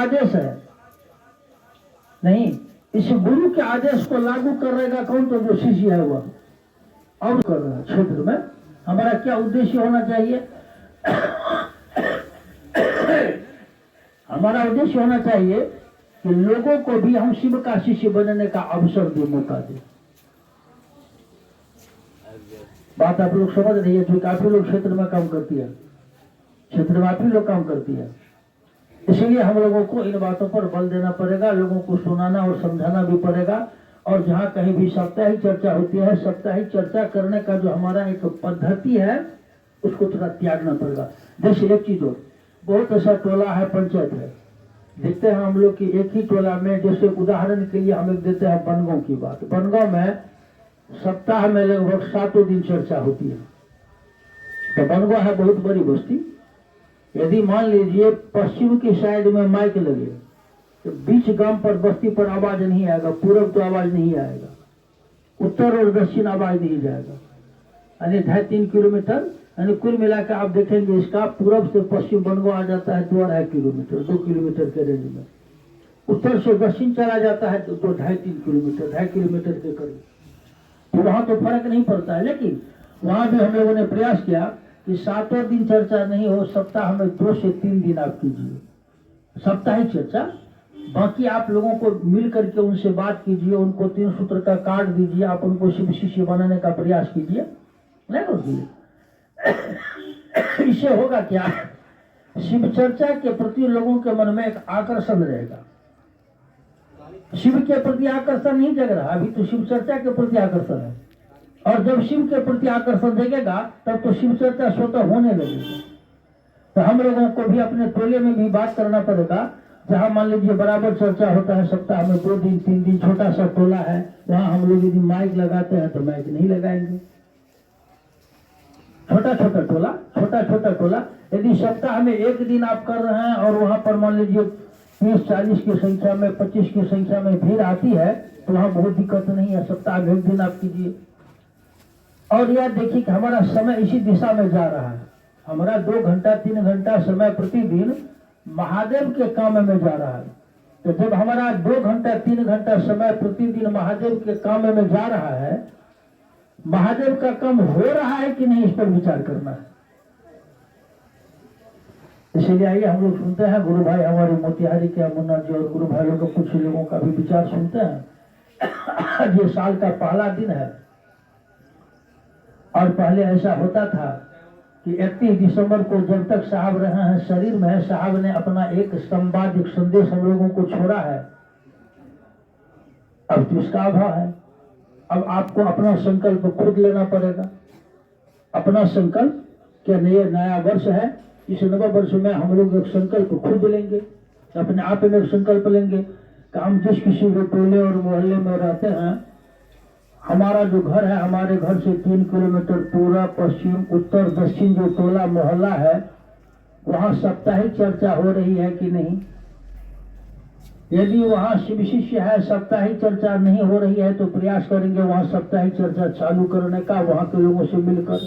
आदेश है, नहीं, इस गुरु के आदेश को लागू करेगा कौन? तो जो शिष्य है वह। और कर रहा है क्षेत्र में हमारा क्या उद्देश्य होना चाहिए? हमारा उद्देश्य होना चाहिए कि लोगों को भी हम शिव का शिष्य बनने का अवसर दे, मौका दे। बात आप लोग समझ रही है? जो काफी लोग क्षेत्र में काम करती है, क्षेत्र में काफी लोग काम करती है, इसलिए हम लोगों को इन बातों पर बल देना पड़ेगा, लोगों को सुनाना और समझाना भी पड़ेगा। और जहाँ कहीं भी साप्ताहिक चर्चा होती है, साप्ताहिक चर्चा करने का जो हमारा एक पद्धति है उसको थोड़ा त्यागना पड़ेगा। जैसे एक चीज हो, बहुत ऐसा टोला है, पंचायत है, देखते हैं हम लोग कि एक ही टोला में, जैसे उदाहरण के लिए हम लोग देते हैं बनगांव की बात। बनगांव में सप्ताह में लगभग 7 दिन चर्चा होती है। तो बनगांव है बहुत बड़ी बस्ती। यदि मान लीजिए पश्चिम की साइड में माइक लगे तो बीच गांव पर बस्ती पर आवाज नहीं आएगा, पूरब तो आवाज नहीं आएगा, उत्तर और दक्षिण आवाज नहीं जाएगा, यानी 2.5-3 किलोमीटर, यानी कुल मिलाकर आप देखेंगे इसका पूरब से पश्चिम बनगांव आ जाता है 2.5 किलोमीटर, 2 किलोमीटर के रेंज में। उत्तर से दक्षिण चला जाता है तो 2.5-3 किलोमीटर, 2.5 किलोमीटर के करीब। तो वहां तो फर्क नहीं पड़ता है, लेकिन वहां भी हम लोगों ने प्रयास किया कि 7 दिन चर्चा नहीं हो, सप्ताह में 2 से 3 दिन आप कीजिए साप्ताहिक चर्चा। बाकी आप लोगों को मिल करके उनसे बात कीजिए, उनको 3 सूत्र का कार्ड दीजिए, आप उनको शिव शिष्य बनाने का प्रयास कीजिए, नहीं होगी। इससे होगा क्या? शिव चर्चा के प्रति लोगों के मन में एक आकर्षण रहेगा। शिव के प्रति आकर्षण नहीं जग रहा, अभी तो शिव चर्चा के प्रति आकर्षण है। और जब शिव के प्रति आकर्षण जगेगा तब तो शिव चर्चा स्वतः होने लगेगी। तो हम लोगों को भी अपने टोले में भी बात करना पड़ेगा, जहाँ मान लीजिए बराबर चर्चा होता है सप्ताह में 2 दिन 3 दिन, छोटा सा टोला है, वहाँ हम लोग यदि माइक लगाते हैं तो माइक नहीं लगाएंगे। छोटा छोटा टोला यदि सप्ताह में 1 दिन आप कर रहे हैं और वहाँ पर मान लीजिए 30-40 की संख्या में, 25 की संख्या में भीड़ आती है तो वहाँ बहुत दिक्कत नहीं है, सप्ताह में 1 दिन आप कीजिए। और यह देखिए कि हमारा समय इसी दिशा में जा रहा है। हमारा 2 घंटा 3 घंटा समय प्रतिदिन महादेव के काम में जा रहा है। तो जब हमारा 2 घंटा 3 घंटा समय प्रतिदिन महादेव के काम में जा रहा है, महादेव का काम हो रहा है कि नहीं, इस पर विचार करना है। इसीलिए आइए हम लोग सुनते हैं गुरु भाई हमारे मोतिहारी के मुन्ना जी और गुरु भाइयों को, कुछ लोगों का भी विचार सुनते हैं। आज ये साल का पहला दिन है और पहले ऐसा होता था कि 31 दिसंबर को जब तक साहब रहे हैं शरीर में, साहब ने अपना एक संवाद, एक संदेश हम लोगों को छोड़ा है। अब तो इसका अभाव है। अब आपको अपना संकल्प खुद लेना पड़ेगा। अपना संकल्प क्या नया वर्ष है, इस नवा वर्ष में हम लोग एक संकल्प खुद लेंगे, अपने आप में एक संकल्प लेंगे कि हम जिस किसी भी टोले और मोहल्ले में रहते हैं, हमारा जो घर है, हमारे घर से 3 किलोमीटर पूरब पश्चिम उत्तर दक्षिण जो टोला मोहल्ला है, वहाँ साप्ताहिक चर्चा हो रही है कि नहीं। यदि वहाँ शिव शिष्य है, साप्ताहिक चर्चा नहीं हो रही है तो प्रयास करेंगे वहाँ साप्ताहिक चर्चा चालू करने का, वहाँ के लोगों से मिलकर।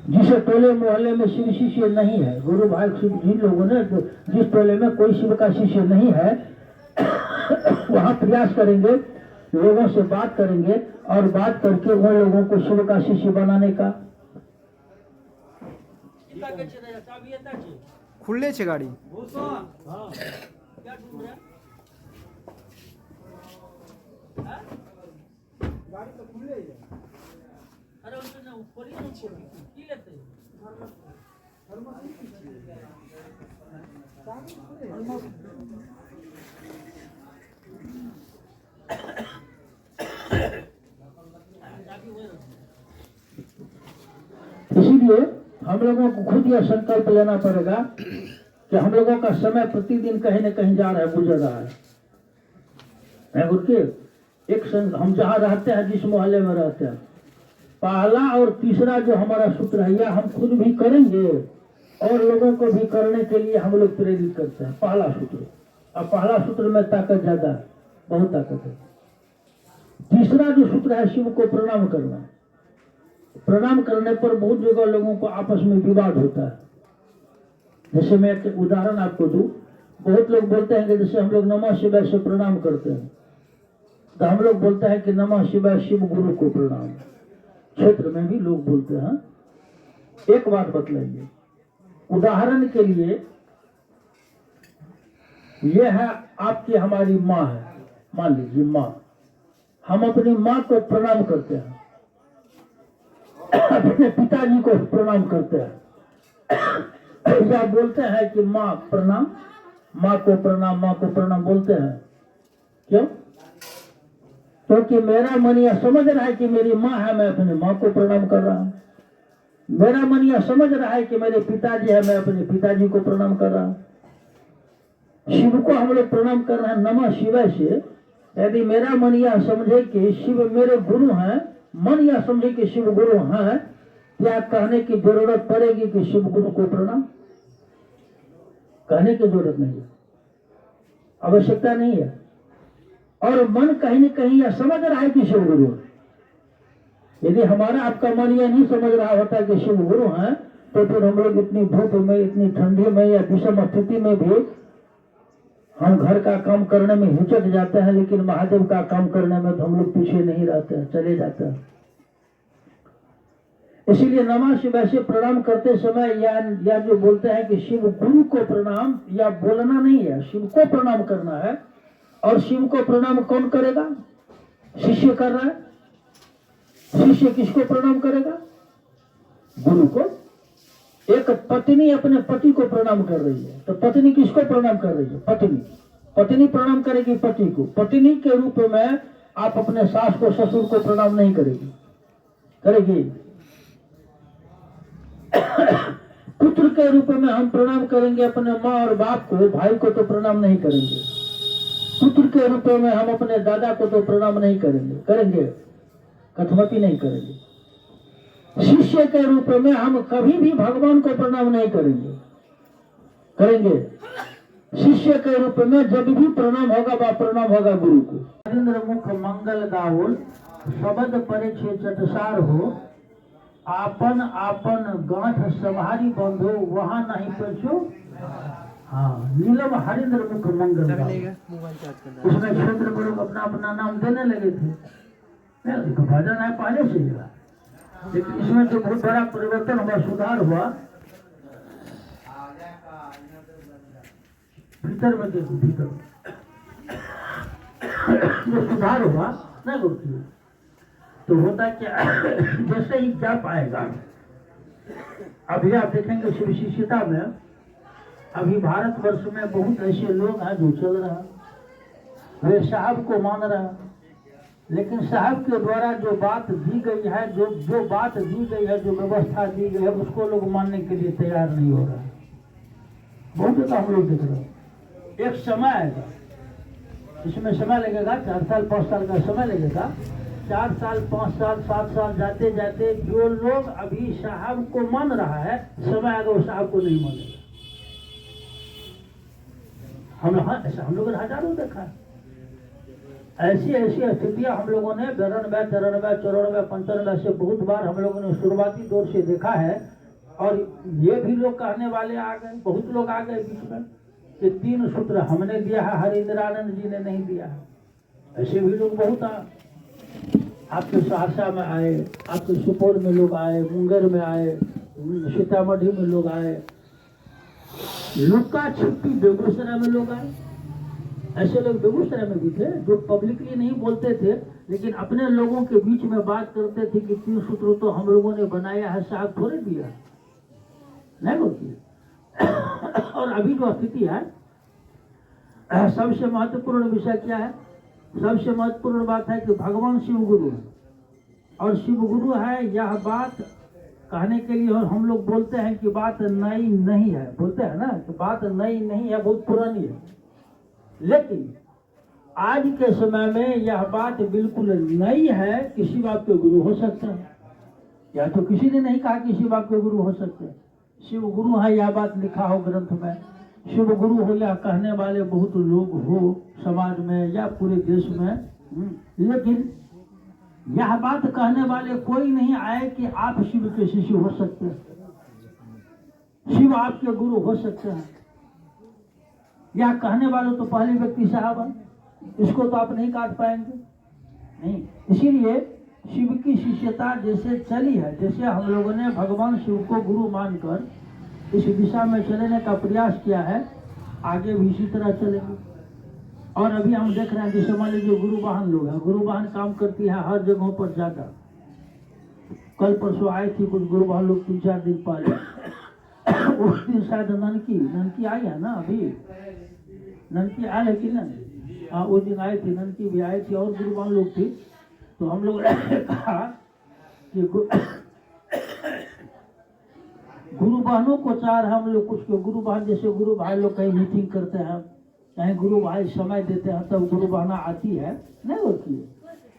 जिस टोले मोहल्ले में शिव शिष्य नहीं है, गुरु भाई जिन लोगों ने जिस टोले में कोई शिव का शिष्य नहीं है, वहाँ प्रयास करेंगे, लोगों से बात करेंगे और बात करके उन लोगों को शिव का शिष्य बनाने का। खुले छे गाड़ी इसीलिए हम लोगों को खुद यह संकल्प लेना पड़ेगा कि हम लोगों का समय प्रतिदिन कहीं न कहीं जा रहा है, गुजर रहा है। एक हम जहाँ रहते हैं, जिस मोहल्ले में रहते हैं, पहला और तीसरा जो हमारा सूत्र है, यह हम खुद भी करेंगे और लोगों को भी करने के लिए हम लोग प्रेरित करते हैं। पहला सूत्र, अब पहला सूत्र में ताकत ज्यादा है, बहुत ताकत है। तीसरा जो सूत्र है, शिव को प्रणाम करना। प्रणाम करने पर बहुत जगह लोगों को आपस में विवाद होता है। जैसे मैं एक उदाहरण आपको दूं, बहुत लोग बोलते हैं कि जैसे हम लोग नमः शिवाय से प्रणाम करते हैं, तो हम लोग बोलते हैं कि नमः शिवाय शिव गुरु को प्रणाम। क्षेत्र में भी लोग बोलते हैं। एक बात बतलाइए, उदाहरण के लिए ये है आपकी हमारी माँ है, मान लीजिए माँ, हम अपनी माँ को प्रणाम करते हैं, अपने पिताजी को प्रणाम करते हैं, या बोलते हैं कि माँ प्रणाम, माँ को प्रणाम, माँ को प्रणाम बोलते हैं। क्यों? क्योंकि मेरा मन यह समझ रहा है कि मेरी माँ है, मैं अपनी माँ को प्रणाम कर रहा हूं। मेरा मन यह समझ रहा है कि मेरे पिताजी है, मैं अपने पिताजी को प्रणाम कर रहा हूं। शिव को हम लोग प्रणाम कर रहे हैं नमः शिवाय से। यदि मेरा मन यह समझे कि शिव मेरे गुरु हैं, मन यह समझे कि शिव गुरु हैं, क्या कहने की जरूरत पड़ेगी कि शिव गुरु को प्रणाम? कहने की जरूरत नहीं है, आवश्यकता नहीं है। और मन कहीं न कहीं यह समझ रहा है कि शिव गुरु, यदि हमारा आपका मन यह नहीं समझ रहा होता कि शिव गुरु हैं, तो फिर हम लोग इतनी धूप में, इतनी ठंडी में या विषम स्थिति में भी हम घर का काम करने में हिचक जाते हैं, लेकिन महादेव का काम करने में तो हम लोग पीछे नहीं रहते हैं, चले जाते हैं। इसीलिए नमः शिवाय से प्रणाम करते समय या जो बोलते हैं कि शिव गुरु को प्रणाम, या बोलना नहीं है, शिव को प्रणाम करना है। और शिव को प्रणाम कौन करेगा? शिष्य कर रहा है। शिष्य किसको प्रणाम करेगा? गुरु को। एक पत्नी अपने पति को प्रणाम कर रही है, तो पत्नी किसको प्रणाम कर रही है? पत्नी। पत्नी प्रणाम करेगी पति को। पत्नी के रूप में आप अपने सास को, ससुर को प्रणाम नहीं करेगी, करेगी। पुत्र के रूप में हम प्रणाम करेंगे अपने माँ और बाप को, भाई को तो प्रणाम नहीं करेंगे। पुत्र के रूप में हम अपने दादा को तो प्रणाम नहीं करेंगे, करेंगे? कथमपि नहीं करेंगे। शिष्य के रूप में हम कभी भी भगवान को प्रणाम नहीं करेंगे, करेंगे? शिष्य के रूप में जब भी प्रणाम होगा, वह प्रणाम होगा गुरु को। हरिंद्र मुख मंगल गावल, शब्द परिचय चटसार हो, आपन आपन गांठ संहारी बंधो, वहां नहीं पहुंचो। हाँ, नीलम हरिंद्र मुख मंगल गावल। उसमें क्षेत्र में लोग अपना अपना नाम देने लगे थे। भजन है पहले से ही, लेकिन इसमें तो बहुत बड़ा परिवर्तन हुआ, सुधार हुआ। भीतर में देखो, भीतर जो सुधार हुआ नहीं होती है, तो होता क्या, जैसे ही जप आएगा, अभी आप देखेंगे शिव शिष्यता में अभी भारतवर्ष में बहुत ऐसे लोग हैं जो चल रहा है, वे साहब को मान रहे हैं, लेकिन साहब के द्वारा जो बात दी गई है, जो बात दी गई है, जो व्यवस्था दी गई है, उसको लोग मानने के लिए तैयार नहीं हो रहा है। बहुत ज्यादा हम लोग देख रहे हैं। एक समय आएगा, इसमें समय लगेगा, 4 साल 5 साल का समय लगेगा। 4 साल 5 साल 7 साल जाते जाते जो लोग अभी साहब को मान रहा है, समय आएगा वो साहब को नहीं मानेगा। हम लोगों ने हजारों देखा है। ऐसी ऐसी स्थितियां हम लोगों ने 92, 93, 94, 95 से बहुत बार हम लोगों ने शुरुआती दौर से देखा है। और ये भी लोग कहने वाले आ गए, बहुत लोग आ गए बीच में कि 3 सूत्र हमने दिया है, हरिंद्रानंद जी ने नहीं दिया है। ऐसे भी लोग बहुत आपके सहरसा में आए, आपके सुपौल में लोग आए, मुंगेर में आए, सीतामढ़ी में लोग आए, लुक्का छिपी बेगूसराय में लोग आए। ऐसे लोग बेगूसराय में भी थे जो पब्लिकली नहीं बोलते थे, लेकिन अपने लोगों के बीच में बात करते थे कि 3 सूत्र तो हम लोगों ने बनाया है, साहब थोड़े दिया नहीं होती। और अभी जो स्थिति है, सबसे महत्वपूर्ण विषय क्या है? सबसे महत्वपूर्ण बात है कि भगवान शिव गुरु है, और शिव गुरु है, यह बात कहने के लिए हम लोग बोलते हैं कि बात नई नहीं है, बोलते हैं ना कि बात नई नहीं है, बहुत पुरानी है। लेकिन आज के समय में यह बात बिल्कुल नई है कि शिव आपके गुरु हो सकते हैं। या तो किसी ने नहीं कहा कि शिव आपके गुरु हो सकते हैं। शिव गुरु है, यह बात लिखा हो ग्रंथ में, शिव गुरु हो यह कहने वाले बहुत लोग हो समाज में या पूरे देश में, लेकिन यह बात कहने वाले कोई नहीं आए कि आप शिव के शिष्य हो सकते हैं, शिव आपके गुरु हो सकते हैं। या कहने वाले तो पहले व्यक्ति साहब है, इसको तो आप नहीं काट पाएंगे, नहीं। इसीलिए शिव की शिष्यता जैसे चली है, जैसे हम लोगों ने भगवान शिव को गुरु मानकर इस दिशा में चलने का प्रयास किया है, आगे भी इसी तरह चलेंगे। और अभी हम देख रहे हैं जैसे मान लीजिए गुरु वाहन लोग हैं, गुरु वाहन काम करती है हर जगहों पर ज्यादा। कल परसों आए थे कुछ गुरु वाहन लोग 3-4 दिन पहले, उस दिन शायद ननकी आई है ना, अभी ननकी आए है कि नहीं? हाँ, उस दिन आए थे, ननकी भी आए थे और गुरु वाहन लोग थे। तो हम लोग ने कहा कि गुरु बहनों को चार हम लोग कुछ गुरु बहन, जैसे गुरु भाई लोग कहीं मीटिंग करते हैं, कहीं गुरु भाई समय देते हैं, तब गुरु बहना आती है, नहीं होती है।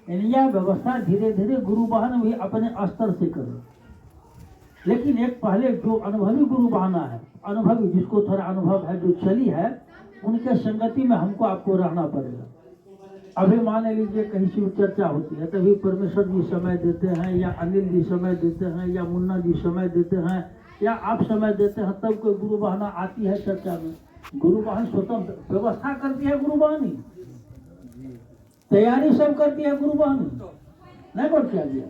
यानी यह व्यवस्था धीरे धीरे गुरु बहन भी अपने स्तर से करे। लेकिन एक पहले जो अनुभवी गुरु बहना है, अनुभवी जिसको थोड़ा अनुभव है, जो चली है, उनके संगति में हमको आपको रहना पड़ेगा। अभी मान लीजिए कहीं शिव चर्चा होती है, तभी परमेश्वर जी समय देते हैं, या अनिल जी समय देते हैं, या मुन्ना जी समय देते हैं, या आप समय देते हैं, तब कोई गुरु बहना आती है चर्चा में। गुरु बहन स्वतंत्र व्यवस्था करती है, गुरु बहनी तैयारी सब करती है, गुरु बहनी नहीं कर किया गया।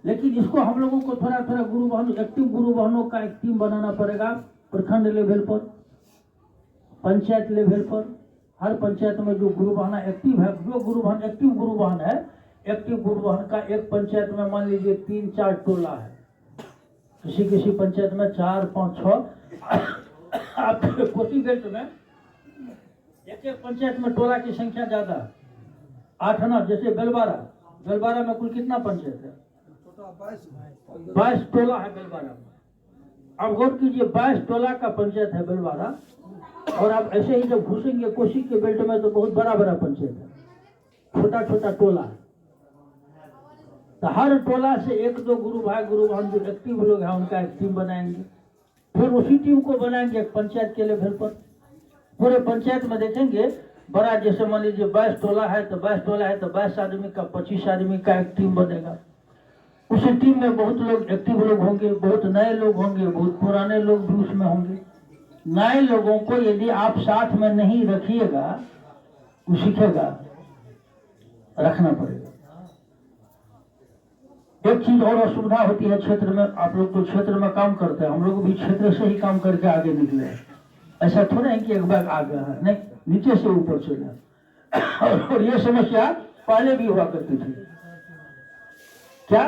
लेकिन इसको हम लोगों को थोड़ा थोड़ा गुरु बहन, एक्टिव गुरु बहनों का एक टीम बनाना पड़ेगा। प्रखंड लेवल पर, पंचायत लेवल पर, हर पंचायत में जो गुरु बहन एक्टिव है, जो गुरु बहन एक्टिव गुरु बहन है, एक्टिव गुरु बहन का एक पंचायत में मान लीजिए 3-4 टोला है, किसी किसी पंचायत में 4, 5, 6। आपके कोसी बेल्ट में एक पंचायत में टोला की संख्या ज्यादा, 8-9, जैसे बेलबारा में कुल कितना पंचायत है? 22 टोला है बेलबारा में। अब गौर कीजिए, 22 टोला का पंचायत है बेलबारा, और आप ऐसे ही जब घुसेंगे कोसी के बेल्ट में तो बहुत बड़ा बड़ा पंचायत है, छोटा छोटा टोला है। तो हर टोला से 1-2 गुरु भाई गुरु बहन जो एक्टिव लोग हैं उनका एक टीम बनाएंगे। फिर उसी टीम को बनाएंगे एक पंचायत के लेवल पर। पूरे पंचायत में देखेंगे बड़ा, जैसे मान लीजिए 22 टोला है तो 22 आदमी का 25 आदमी का एक टीम बनेगा। उसी टीम में बहुत लोग एक्टिव लोग होंगे, बहुत नए लोग होंगे, बहुत पुराने लोग भी उसमें होंगे। नए लोगों को यदि आप साथ में नहीं रखिएगा, वो सीखेगा, रखना पड़ेगा। एक चीज और असुविधा होती है क्षेत्र में, आप लोग तो क्षेत्र में काम करते हैं, हम लोग भी क्षेत्र से ही काम करके आगे निकले हैं। ऐसा थोड़ा है कि एक बार आ गया है, नहीं, नीचे से ऊपर चले। और ये समस्या पहले भी हुआ करती थी। क्या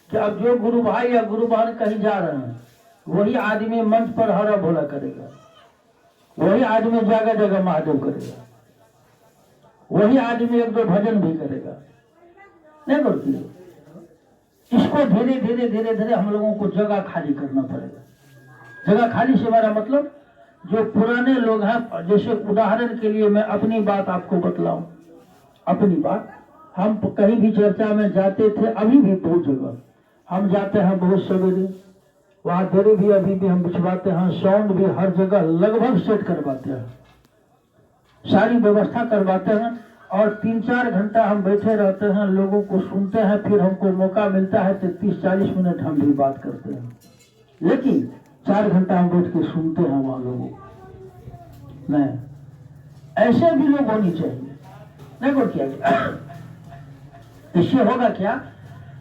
कि अब जो गुरु भाई या गुरु बहन कहीं जा रहे हैं, वही आदमी मंच पर हरा भोला करेगा, वही आदमी जगह जगह महादेव करेगा, वही आदमी 1-2 भजन भी करेगा, नहीं करती है। इसको धीरे धीरे हम लोगों को जगह खाली करना पड़ेगा। जगह खाली से हमारा मतलब, जो पुराने लोग हैं, जैसे उदाहरण के लिए मैं अपनी बात आपको बतलाऊं, अपनी बात, हम कहीं भी चर्चा में जाते थे, अभी भी बहुत जगह हम जाते हैं बहुत सवेरे, वहां देरी भी अभी भी हम बिछवाते हैं, साउंड भी हर जगह लगभग सेट करवाते हैं, सारी व्यवस्था करवाते हैं, और 3-4 घंटा हम बैठे रहते हैं, लोगों को सुनते हैं। फिर हमको मौका मिलता है तो 30-40 मिनट हम भी बात करते हैं, लेकिन 4 घंटा हम बैठ के सुनते हैं वहां लोगों को। नहीं, ऐसे भी लोग होनी चाहिए, नहीं को किया गया। इससे होगा क्या,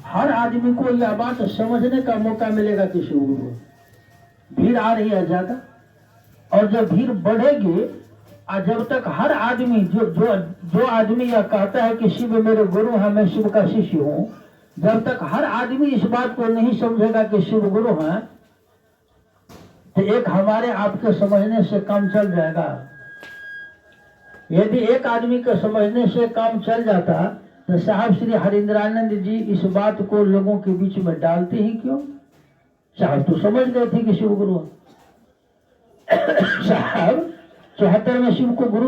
हर आदमी को यह बात समझने का मौका मिलेगा कि शिव गुरु, भीड़ आ रही है ज्यादा, और जब भीड़ बढ़ेगी, जब तक हर आदमी जो आदमी यह कहता है कि शिव मेरे गुरु है, मैं शिव का शिष्य हूँ, जब तक हर आदमी इस बात को नहीं समझेगा कि शिव गुरु है, तो एक हमारे आपके समझने से काम चल जाएगा। यदि एक आदमी के समझने से काम चल जाता, तो साहब श्री हरिंद्रानंद जी इस बात को लोगों के बीच में डालते ही क्यों? साहब तो समझ गए थे कि शिव गुरु साहब 74 में शिव को गुरु